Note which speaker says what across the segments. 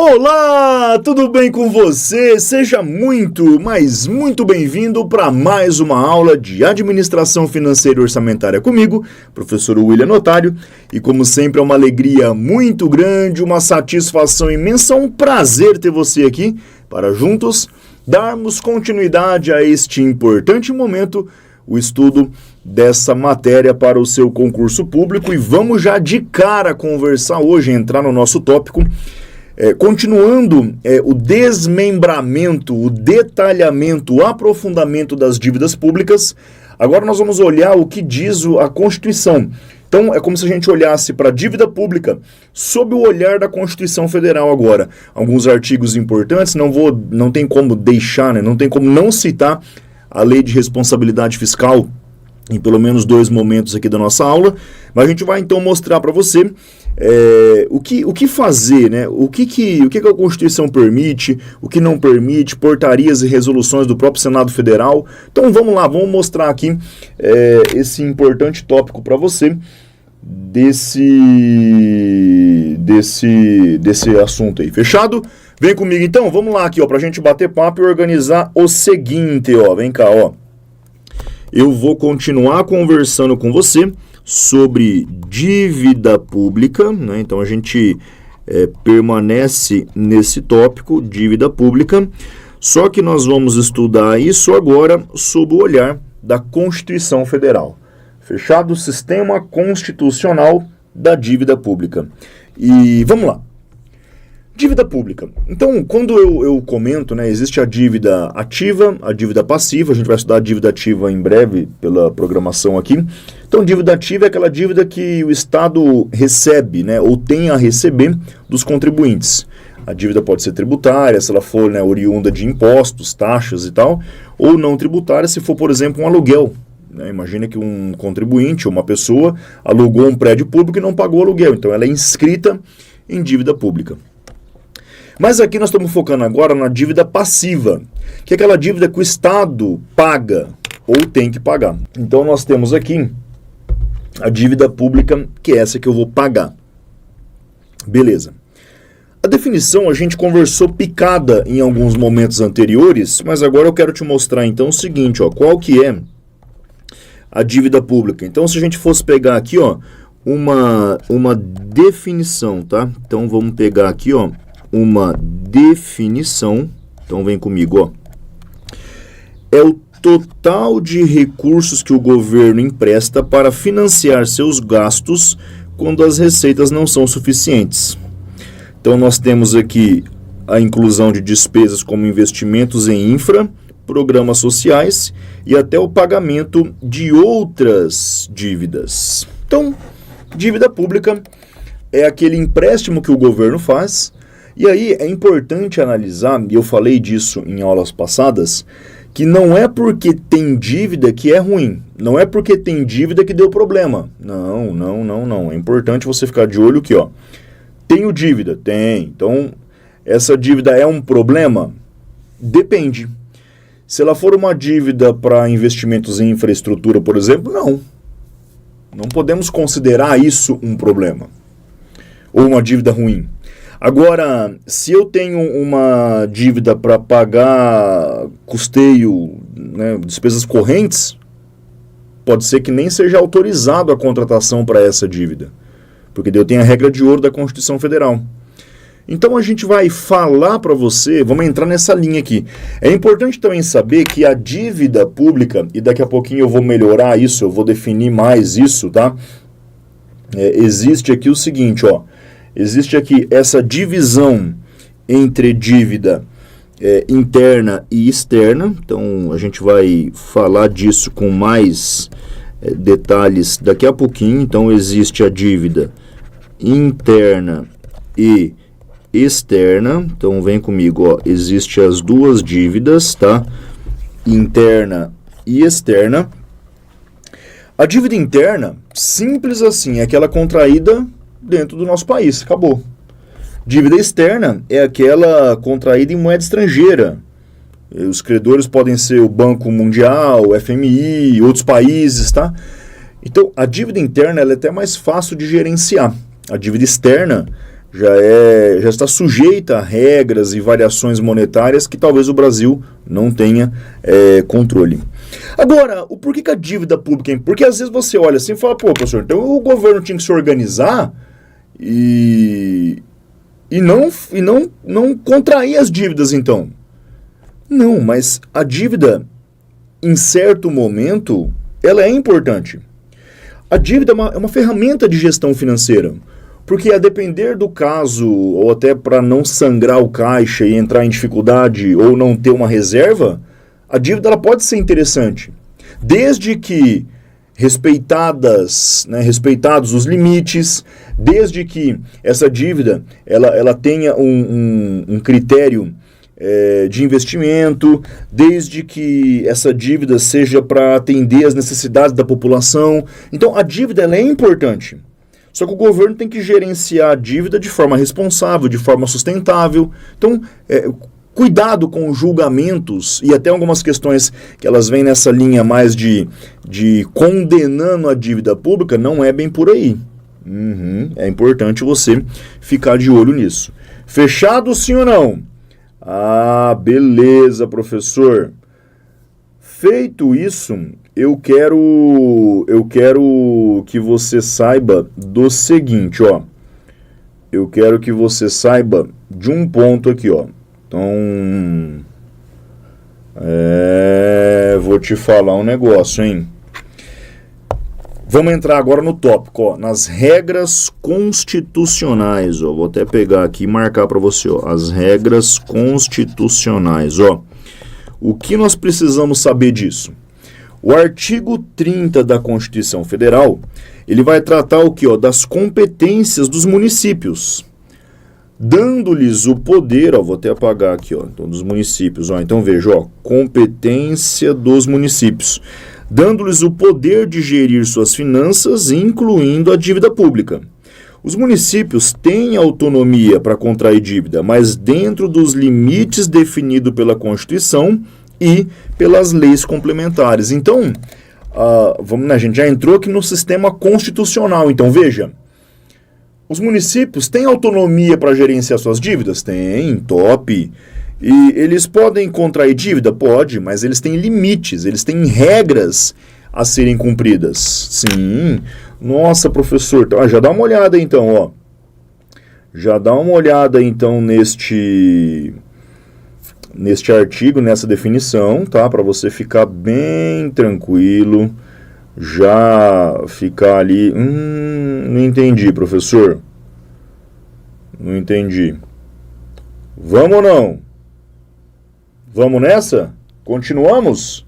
Speaker 1: Olá, tudo bem com você? Seja muito, mas muito bem-vindo para mais uma aula de Administração Financeira e Orçamentária comigo, professor William Notário, e como sempre é uma alegria muito grande, uma satisfação imensa, um prazer ter você aqui para juntos darmos continuidade a este importante momento, o estudo dessa matéria para o seu concurso público, e vamos já de cara conversar hoje, entrar no nosso tópico. Continuando o desmembramento, o detalhamento, o aprofundamento das dívidas públicas, agora nós vamos olhar o que diz a Constituição. Então, é como se a gente olhasse para a dívida pública sob o olhar da Constituição Federal agora. Alguns artigos importantes, não tem como deixar, não tem como não citar a Lei de Responsabilidade Fiscal em pelo menos 2 momentos aqui da nossa aula, mas a gente vai então mostrar para você o que fazer, né? O que a Constituição permite, o que não permite, portarias e resoluções do próprio Senado Federal. Então vamos lá, vamos mostrar aqui esse importante tópico para você desse assunto aí. Fechado? Vem comigo então, vamos lá aqui, ó, pra gente bater papo e organizar o seguinte, ó, vem cá, ó. Eu vou continuar conversando com você sobre dívida pública, né? Então a gente permanece nesse tópico, dívida pública, só que nós vamos estudar isso agora sob o olhar da Constituição Federal. Fechado? Sistema Constitucional da Dívida Pública. E vamos lá. Dívida pública. Então, quando eu comento, né, existe a dívida ativa, a dívida passiva, a gente vai estudar a dívida ativa em breve pela programação aqui. Então, dívida ativa é aquela dívida que o Estado recebe, né, ou tem a receber dos contribuintes. A dívida pode ser tributária, se ela for, né, oriunda de impostos, taxas e tal, ou não tributária, se for, por exemplo, um aluguel. Imagina que um contribuinte ou uma pessoa alugou um prédio público e não pagou o aluguel, então ela é inscrita em dívida pública. Mas aqui nós estamos focando agora na dívida passiva, que é aquela dívida que o Estado paga ou tem que pagar. Então nós temos aqui a dívida pública, que é essa que eu vou pagar. Beleza. A definição a gente conversou picada em alguns momentos anteriores, mas agora eu quero te mostrar então o seguinte, ó, qual que é a dívida pública. Então se a gente fosse pegar aqui, ó, uma definição, tá? Então vamos pegar aqui, ó, uma definição, então vem comigo, ó. É o total de recursos que o governo empresta para financiar seus gastos quando as receitas não são suficientes. Então nós temos aqui a inclusão de despesas como investimentos em infra, programas sociais e até o pagamento de outras dívidas. Então, dívida pública é aquele empréstimo que o governo faz. E aí é importante analisar, e eu falei disso em aulas passadas, que não é porque tem dívida que é ruim, não é porque tem dívida que deu problema. Não. É importante você ficar de olho aqui, ó. Tenho dívida? Tem. Então, essa dívida é um problema? Depende. Se ela for uma dívida para investimentos em infraestrutura, por exemplo, não. Não podemos considerar isso um problema. Ou uma dívida ruim. Agora, se eu tenho uma dívida para pagar custeio, né, despesas correntes, pode ser que nem seja autorizado a contratação para essa dívida, porque eu tenho a regra de ouro da Constituição Federal. Então a gente vai falar para você, vamos entrar nessa linha aqui. É importante também saber que a dívida pública, e daqui a pouquinho eu vou melhorar isso, eu vou definir mais isso, tá? Existe aqui o seguinte, ó. Existe aqui essa divisão entre dívida interna e externa. Então, a gente vai falar disso com mais detalhes daqui a pouquinho. Então, existe a dívida interna e externa. Então, vem comigo, ó. Existe as duas dívidas, tá? Interna e externa. A dívida interna, simples assim, é aquela contraída dentro do nosso país, acabou. Dívida externa é aquela contraída em moeda estrangeira. Os credores podem ser o Banco Mundial, o FMI, outros países, tá? Então, a dívida interna ela é até mais fácil de gerenciar. A dívida externa já está sujeita a regras e variações monetárias que talvez o Brasil não tenha controle. Agora, o porquê que a dívida pública... Porque às vezes você olha assim e fala, pô, professor, então o governo tinha que se organizar e não contrair as dívidas, então. Não, mas a dívida, em certo momento, ela é importante. A dívida é uma ferramenta de gestão financeira, porque a depender do caso, ou até para não sangrar o caixa e entrar em dificuldade ou não ter uma reserva, a dívida ela pode ser interessante, desde que respeitados os limites, desde que essa dívida ela tenha um critério de investimento, desde que essa dívida seja para atender as necessidades da população. Então a dívida ela é importante. Só que o governo tem que gerenciar a dívida de forma responsável, de forma sustentável. Então, cuidado com julgamentos e até algumas questões que elas vêm nessa linha mais de condenando a dívida pública, não é bem por aí. É importante você ficar de olho nisso. Fechado, sim ou não? Ah, beleza, professor. Feito isso, eu quero que você saiba do seguinte, ó. Eu quero que você saiba de um ponto aqui, ó. Então, vou te falar um negócio, hein? Vamos entrar agora no tópico, ó, nas regras constitucionais, ó. Vou até pegar aqui e marcar para você, ó, as regras constitucionais, ó. O que nós precisamos saber disso? O artigo 30 da Constituição Federal, ele vai tratar o quê? Ó, das competências dos municípios, dando-lhes o poder, ó, vou até apagar aqui, ó, então, dos municípios, ó, então veja, ó, competência dos municípios, dando-lhes o poder de gerir suas finanças, incluindo a dívida pública. Os municípios têm autonomia para contrair dívida, mas dentro dos limites definidos pela Constituição e pelas leis complementares. Então, a gente já entrou aqui no sistema constitucional. Então, veja, os municípios têm autonomia para gerenciar suas dívidas? Tem, top. E eles podem contrair dívida? Pode, mas eles têm limites, eles têm regras a serem cumpridas. Sim. Nossa, professor, já dá uma olhada então, ó. Já dá uma olhada então neste artigo, nessa definição, tá? Para você ficar bem tranquilo, já ficar ali, não entendi, professor. Não entendi. Vamos ou não? Vamos nessa? Continuamos?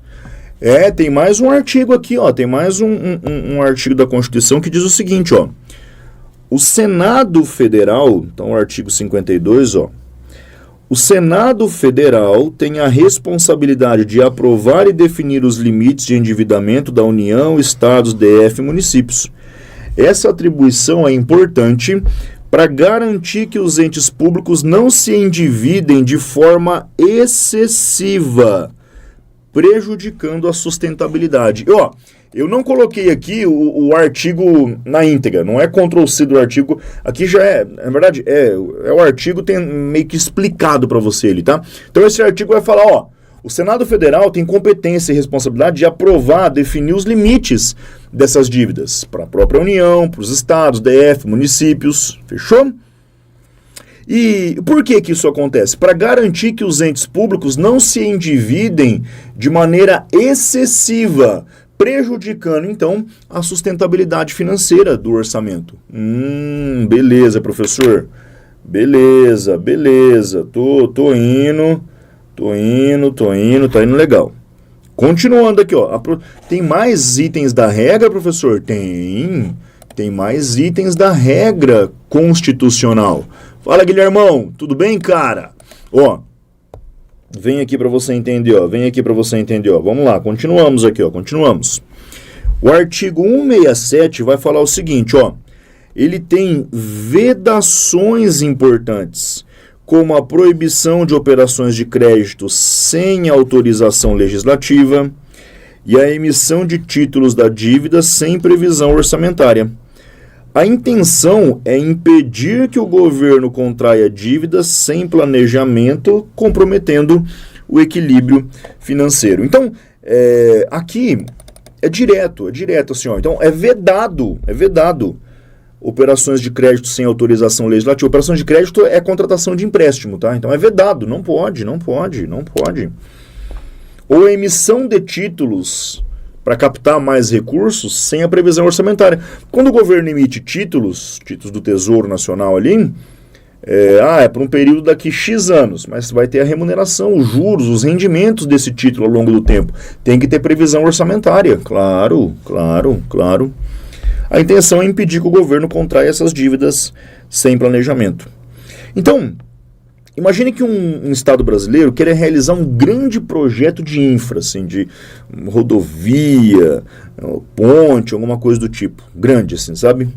Speaker 1: Tem mais um artigo aqui, ó. Tem mais um artigo da Constituição que diz o seguinte, ó. O Senado Federal, então o artigo 52, ó. O Senado Federal tem a responsabilidade de aprovar e definir os limites de endividamento da União, Estados, DF e municípios. Essa atribuição é importante para garantir que os entes públicos não se endividem de forma excessiva, prejudicando a sustentabilidade. Ó, eu não coloquei aqui o artigo na íntegra, não é Ctrl+C do artigo, aqui já na verdade, o artigo tem meio que explicado para você ele, tá? Então esse artigo vai falar, ó, o Senado Federal tem competência e responsabilidade de aprovar, definir os limites dessas dívidas para a própria União, para os estados, DF, municípios, fechou? E por que isso acontece? Para garantir que os entes públicos não se endividem de maneira excessiva, prejudicando, então, a sustentabilidade financeira do orçamento. Beleza, professor. Beleza. Tô indo, tá indo legal. Continuando aqui, ó. Tem mais itens da regra, professor? Tem mais itens da regra constitucional. Fala, Guilhermão, tudo bem, cara? Ó, vem aqui para você entender, ó. Vamos lá, continuamos aqui, ó. O artigo 167 vai falar o seguinte, ó. Ele tem vedações importantes, como a proibição de operações de crédito sem autorização legislativa e a emissão de títulos da dívida sem previsão orçamentária. A intenção é impedir que o governo contraia dívidas sem planejamento, comprometendo o equilíbrio financeiro. Então, aqui é direto assim, ó. Então, é vedado operações de crédito sem autorização legislativa. Operação de crédito é contratação de empréstimo, tá? Então, é vedado, não pode. Ou a emissão de títulos para captar mais recursos sem a previsão orçamentária. Quando o governo emite títulos do Tesouro Nacional ali, é por um período daqui X anos, mas vai ter a remuneração, os juros, os rendimentos desse título ao longo do tempo. Tem que ter previsão orçamentária, claro. A intenção é impedir que o governo contraia essas dívidas sem planejamento. Então, imagine que um Estado brasileiro queira realizar um grande projeto de infra, assim, de rodovia, ponte, alguma coisa do tipo. Grande, assim, sabe?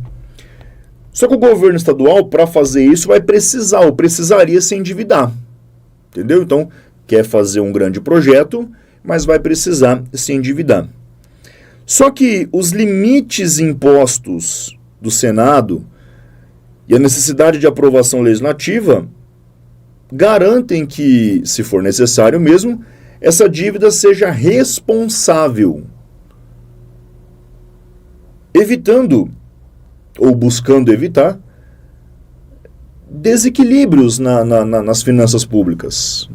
Speaker 1: Só que o governo estadual, para fazer isso, precisaria se endividar. Entendeu? Então, quer fazer um grande projeto, mas vai precisar se endividar. Só que os limites impostos do Senado e a necessidade de aprovação legislativa garantem que, se for necessário mesmo, essa dívida seja responsável, evitando ou buscando evitar desequilíbrios nas finanças públicas.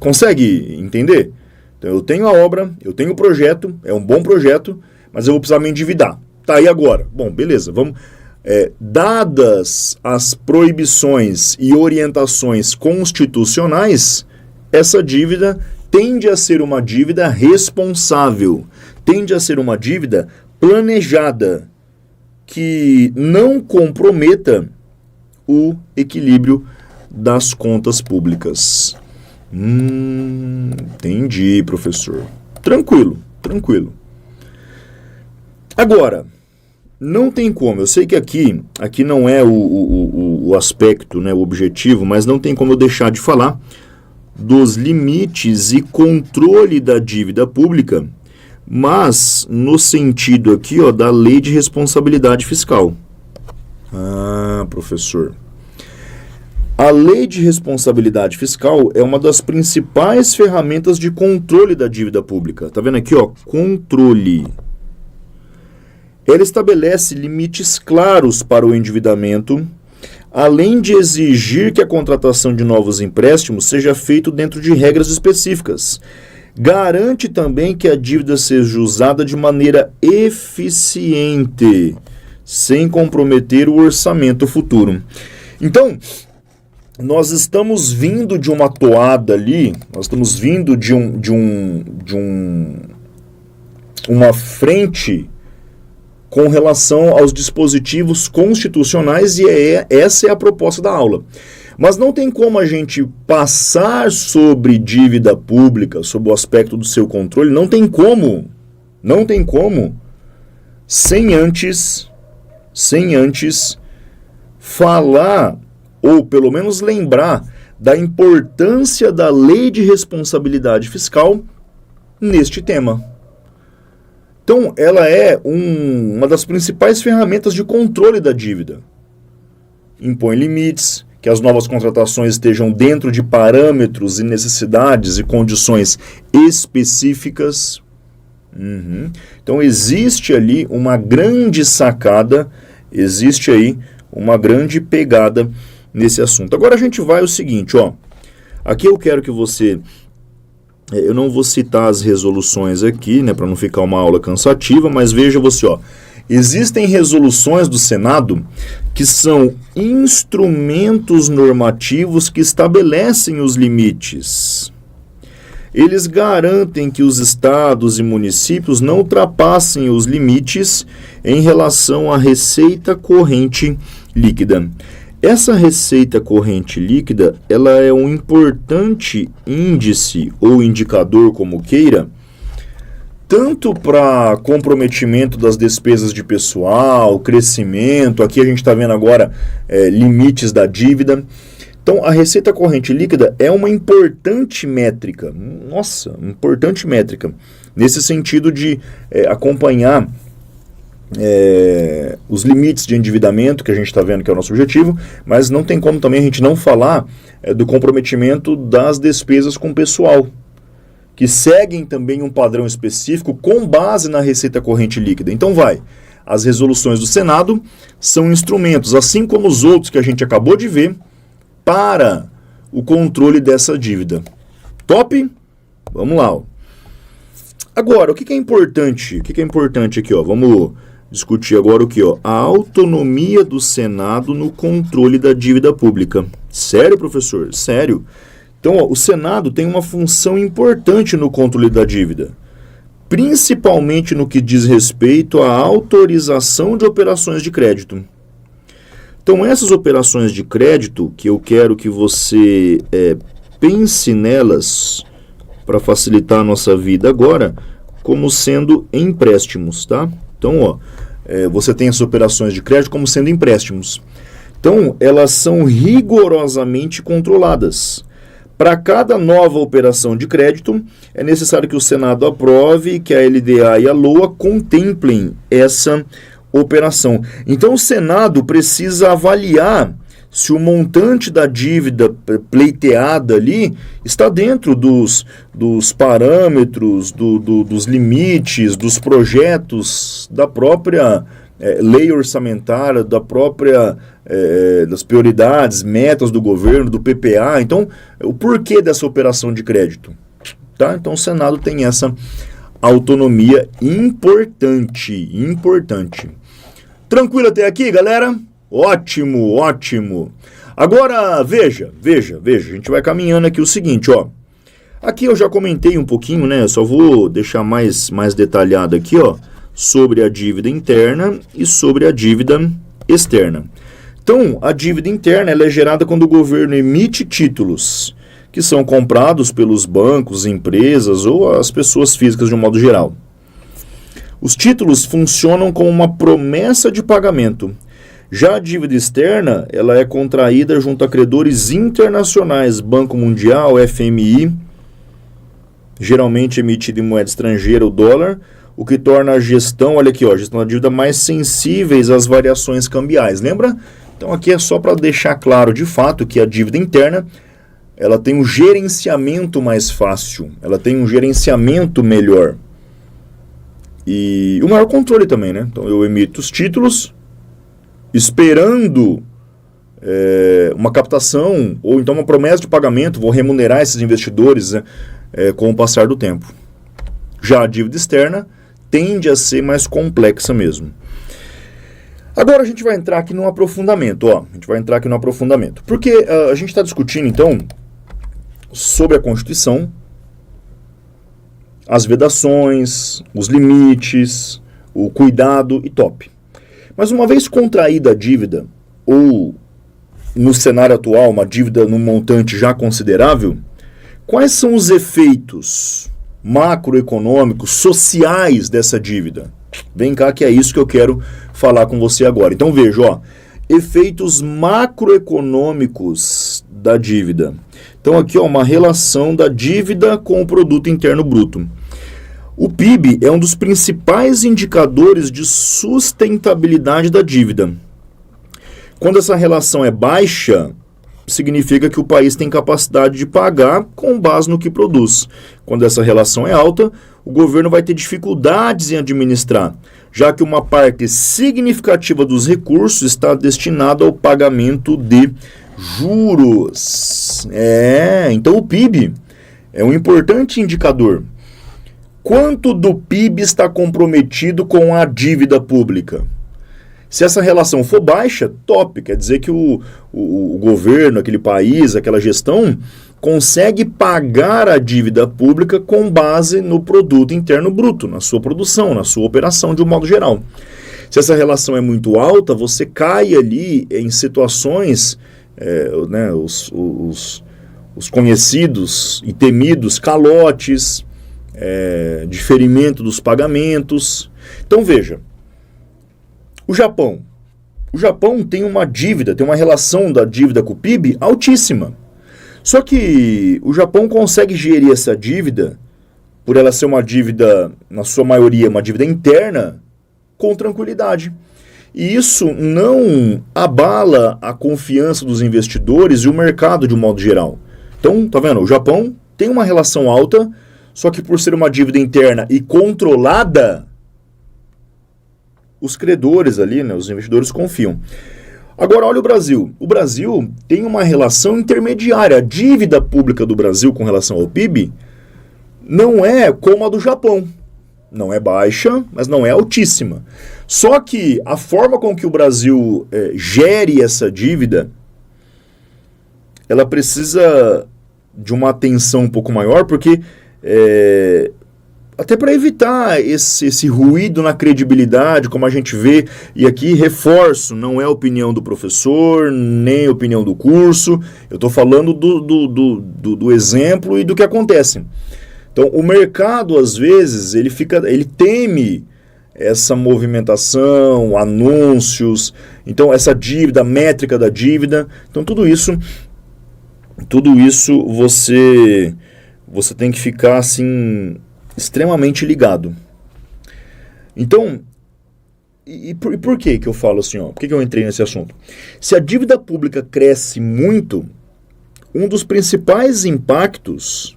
Speaker 1: Consegue entender? Então, eu tenho a obra, eu tenho o projeto, é um bom projeto, mas eu vou precisar me endividar. Tá, e agora? Bom, beleza, vamos... dadas as proibições e orientações constitucionais, essa dívida tende a ser uma dívida responsável, tende a ser uma dívida planejada, que não comprometa o equilíbrio das contas públicas. Entendi, professor. Tranquilo. Agora, não tem como, eu sei que aqui não é o aspecto, né, o objetivo, mas não tem como eu deixar de falar dos limites e controle da dívida pública, mas no sentido aqui, ó, da Lei de Responsabilidade Fiscal. Ah, professor. A Lei de Responsabilidade Fiscal é uma das principais ferramentas de controle da dívida pública. Tá vendo aqui, ó? Controle. Ela estabelece limites claros para o endividamento, além de exigir que a contratação de novos empréstimos seja feita dentro de regras específicas. Garante também que a dívida seja usada de maneira eficiente, sem comprometer o orçamento futuro. Então, nós estamos vindo de uma toada ali, nós estamos vindo de uma frente com relação aos dispositivos constitucionais e essa é a proposta da aula. Mas não tem como a gente passar sobre dívida pública, sobre o aspecto do seu controle, não tem como, sem antes falar, ou pelo menos lembrar, da importância da Lei de Responsabilidade Fiscal neste tema. Então, ela é uma das principais ferramentas de controle da dívida. Impõe limites, que as novas contratações estejam dentro de parâmetros e necessidades e condições específicas. Então, existe ali uma grande sacada, existe aí uma grande pegada nesse assunto. Agora a gente vai ao seguinte, ó. Aqui eu quero que você... Eu não vou citar as resoluções aqui, né, para não ficar uma aula cansativa, mas veja você, ó. Existem resoluções do Senado que são instrumentos normativos que estabelecem os limites. Eles garantem que os estados e municípios não ultrapassem os limites em relação à receita corrente líquida. Essa receita corrente líquida, ela é um importante índice ou indicador, como queira, tanto para comprometimento das despesas de pessoal, crescimento, aqui a gente está vendo agora limites da dívida. Então, a receita corrente líquida é uma importante métrica, importante métrica, nesse sentido de acompanhar os limites de endividamento, que a gente está vendo que é o nosso objetivo, mas não tem como também a gente não falar do comprometimento das despesas com o pessoal, que seguem também um padrão específico com base na receita corrente líquida. Então as resoluções do Senado são instrumentos, assim como os outros que a gente acabou de ver, para o controle dessa dívida. Top? Vamos lá. Ó. Agora, o que é importante? O que é importante aqui? Ó? Vamos discutir agora o que? Ó? A autonomia do Senado no controle da dívida pública. Sério, professor? Sério. Então, ó, o Senado tem uma função importante no controle da dívida, principalmente no que diz respeito à autorização de operações de crédito. Então, essas operações de crédito, que eu quero que você pense nelas para facilitar a nossa vida agora, como sendo empréstimos, tá? Então, ó, você tem essas operações de crédito como sendo empréstimos. Então, elas são rigorosamente controladas. Para cada nova operação de crédito, é necessário que o Senado aprove e que a LDA e a LOA contemplem essa operação. Então, o Senado precisa avaliar se o montante da dívida pleiteada ali está dentro dos parâmetros, dos limites, dos projetos, da própria lei orçamentária, das prioridades, metas do governo, do PPA. Então, o porquê dessa operação de crédito? Tá? Então, o Senado tem essa autonomia importante. Tranquilo até aqui, galera? Ótimo. Agora, veja, a gente vai caminhando aqui o seguinte, ó. Aqui eu já comentei um pouquinho, né? Só vou deixar mais detalhado aqui, ó, sobre a dívida interna e sobre a dívida externa. Então, a dívida interna ela é gerada quando o governo emite títulos que são comprados pelos bancos, empresas ou as pessoas físicas de um modo geral. Os títulos funcionam como uma promessa de pagamento. Já a dívida externa, ela é contraída junto a credores internacionais, Banco Mundial, FMI, geralmente emitida em moeda estrangeira, o dólar, o que torna a gestão, olha aqui, ó, a gestão da dívida mais sensíveis às variações cambiais. Lembra? Então aqui é só para deixar claro de fato que a dívida interna, ela tem um gerenciamento mais fácil, ela tem um gerenciamento melhor. E o maior controle também, né? Então eu emito os títulos esperando uma captação ou então uma promessa de pagamento, vou remunerar esses investidores, né, com o passar do tempo. Já a dívida externa tende a ser mais complexa mesmo. Agora a gente vai entrar aqui no aprofundamento, ó. A gente vai entrar aqui no aprofundamento. Porque a gente está discutindo, então, sobre a Constituição, as vedações, os limites, o cuidado e top. Mas uma vez contraída a dívida, ou no cenário atual, uma dívida num montante já considerável, quais são os efeitos macroeconômicos, sociais dessa dívida? Vem cá que é isso que eu quero falar com você agora. Então veja, ó, efeitos macroeconômicos da dívida. Então aqui, ó, uma relação da dívida com o produto interno bruto. O PIB é um dos principais indicadores de sustentabilidade da dívida. Quando essa relação é baixa, significa que o país tem capacidade de pagar com base no que produz. Quando essa relação é alta, o governo vai ter dificuldades em administrar, já que uma parte significativa dos recursos está destinada ao pagamento de juros. Então o PIB é um importante indicador. Quanto do PIB está comprometido com a dívida pública? Se essa relação for baixa, top, quer dizer que o governo, aquele país, aquela gestão, consegue pagar a dívida pública com base no produto interno bruto, na sua produção, na sua operação de um modo geral. Se essa relação é muito alta, você cai ali em situações, os conhecidos e temidos calotes, diferimento dos pagamentos. Então veja, o Japão tem uma dívida, tem uma relação da dívida com o PIB altíssima. Só que o Japão consegue gerir essa dívida, por ela ser uma dívida, na sua maioria, uma dívida interna, com tranquilidade. E isso não abala a confiança dos investidores e o mercado de um modo geral. Então, tá vendo? O Japão tem uma relação alta, só que por ser uma dívida interna e controlada, os credores ali, né, os investidores confiam. Agora, olha o Brasil. O Brasil tem uma relação intermediária. A dívida pública do Brasil com relação ao PIB não é como a do Japão. Não é baixa, mas não é altíssima. Só que a forma com que o Brasil gere essa dívida, ela precisa de uma atenção um pouco maior, porque até para evitar esse ruído na credibilidade, como a gente vê, e aqui reforço, não é a opinião do professor, nem a opinião do curso, eu estou falando do exemplo e do que acontece. Então, o mercado, às vezes, ele teme essa movimentação, anúncios, então essa dívida, a métrica da dívida, então tudo isso você tem que ficar assim extremamente ligado. Então, e por que eu falo assim, ó? Por que eu entrei nesse assunto? Se a dívida pública cresce muito, um dos principais impactos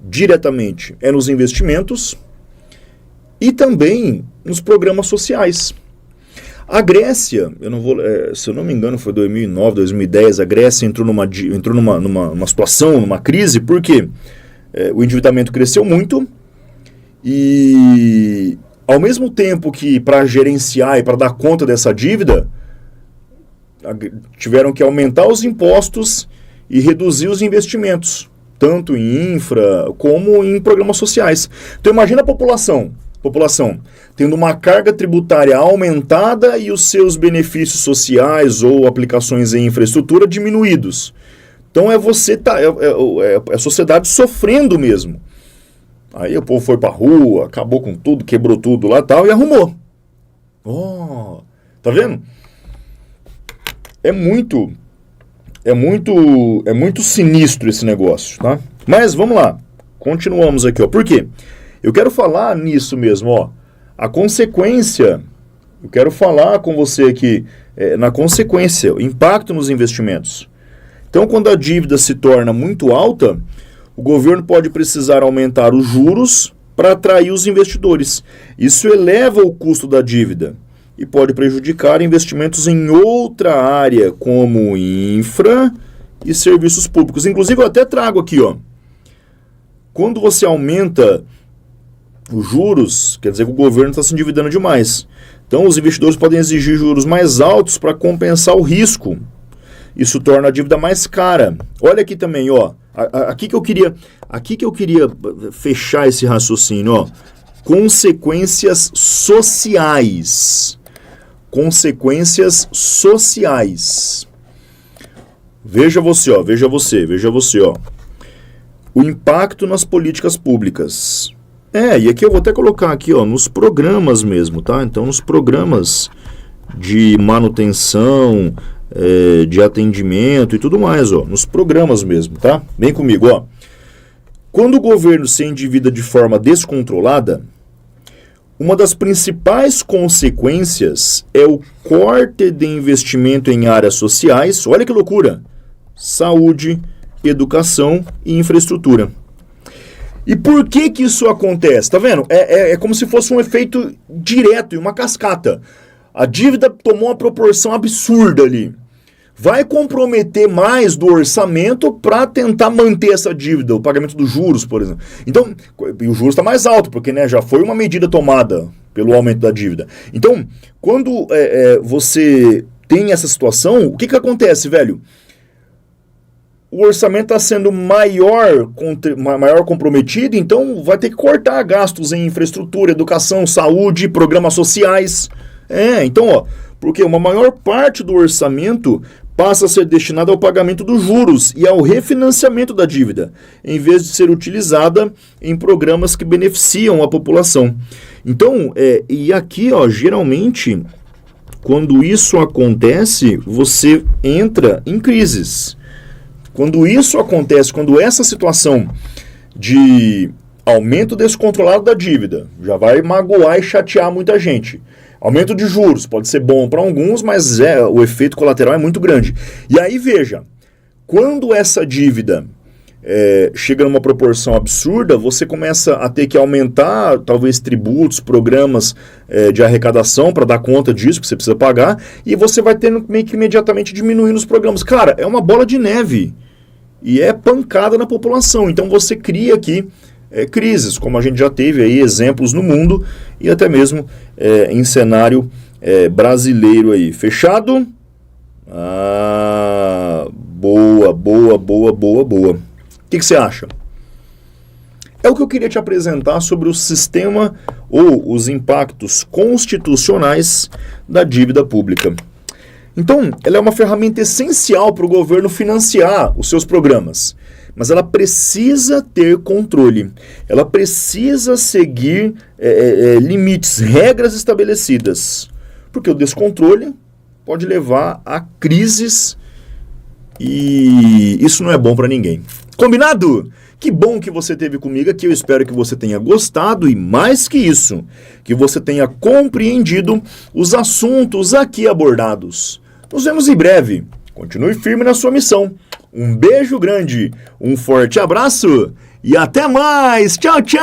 Speaker 1: diretamente é nos investimentos e também nos programas sociais. A Grécia, se eu não me engano, foi 2009, 2010, a Grécia entrou numa situação, numa crise, porque o endividamento cresceu muito e, ao mesmo tempo que para gerenciar e para dar conta dessa dívida, tiveram que aumentar os impostos e reduzir os investimentos, tanto em infra como em programas sociais. Então imagina a população tendo uma carga tributária aumentada e os seus benefícios sociais ou aplicações em infraestrutura diminuídos. Então é a sociedade sofrendo mesmo. Aí o povo foi pra rua, acabou com tudo, quebrou tudo lá e tal, e arrumou. Tá vendo? É muito sinistro esse negócio, tá? Mas vamos lá, continuamos aqui, ó. Por quê? Eu quero falar nisso mesmo, ó. A consequência, eu quero falar com você aqui, na consequência, o impacto nos investimentos. Então, quando a dívida se torna muito alta, o governo pode precisar aumentar os juros para atrair os investidores. Isso eleva o custo da dívida e pode prejudicar investimentos em outra área, como infra e serviços públicos. Inclusive, eu até trago aqui, ó. Quando você aumenta os juros, quer dizer que o governo está se endividando demais. Então, os investidores podem exigir juros mais altos para compensar o risco. Isso torna a dívida mais cara. Olha aqui também, ó. Aqui que eu queria fechar esse raciocínio, ó. Consequências sociais. Consequências sociais. Veja você, ó. O impacto nas políticas públicas. E aqui eu vou até colocar aqui, ó, nos programas mesmo, tá? Então, nos programas de manutenção, de atendimento e tudo mais, ó, nos programas mesmo, tá? Vem comigo, ó. Quando o governo se endivida de forma descontrolada, uma das principais consequências é o corte de investimento em áreas sociais, olha que loucura, saúde, educação e infraestrutura. E por que isso acontece? Tá vendo? É como se fosse um efeito direto e uma cascata. A dívida tomou uma proporção absurda ali. Vai comprometer mais do orçamento para tentar manter essa dívida, o pagamento dos juros, por exemplo. Então, e o juros está mais alto, porque já foi uma medida tomada pelo aumento da dívida. Então, quando você tem essa situação, o que acontece, velho? O orçamento está sendo maior comprometido, então vai ter que cortar gastos em infraestrutura, educação, saúde, programas sociais. Então, ó, porque uma maior parte do orçamento passa a ser destinada ao pagamento dos juros e ao refinanciamento da dívida, em vez de ser utilizada em programas que beneficiam a população. Então, e aqui, ó, geralmente, quando isso acontece, você entra em crises. Quando isso acontece, quando essa situação de Aumento descontrolado da dívida, já vai magoar e chatear muita gente. Aumento de juros, pode ser bom para alguns, mas o efeito colateral é muito grande. E aí, veja, quando essa dívida chega numa proporção absurda, você começa a ter que aumentar, talvez, tributos, programas de arrecadação para dar conta disso, que você precisa pagar, e você vai tendo meio que imediatamente diminuindo os programas. Cara, é uma bola de neve e é pancada na população. Então você cria aqui crises, como a gente já teve aí exemplos no mundo e até mesmo em cenário brasileiro aí. Fechado? Boa. O que você acha? É o que eu queria te apresentar sobre o sistema ou os impactos constitucionais da dívida pública. Então, ela é uma ferramenta essencial para o governo financiar os seus programas, mas ela precisa ter controle, ela precisa seguir limites, regras estabelecidas, porque o descontrole pode levar a crises e isso não é bom para ninguém. Combinado? Que bom que você esteve comigo aqui, eu espero que você tenha gostado e, mais que isso, que você tenha compreendido os assuntos aqui abordados. Nos vemos em breve. Continue firme na sua missão. Um beijo grande, um forte abraço e até mais. Tchau, tchau!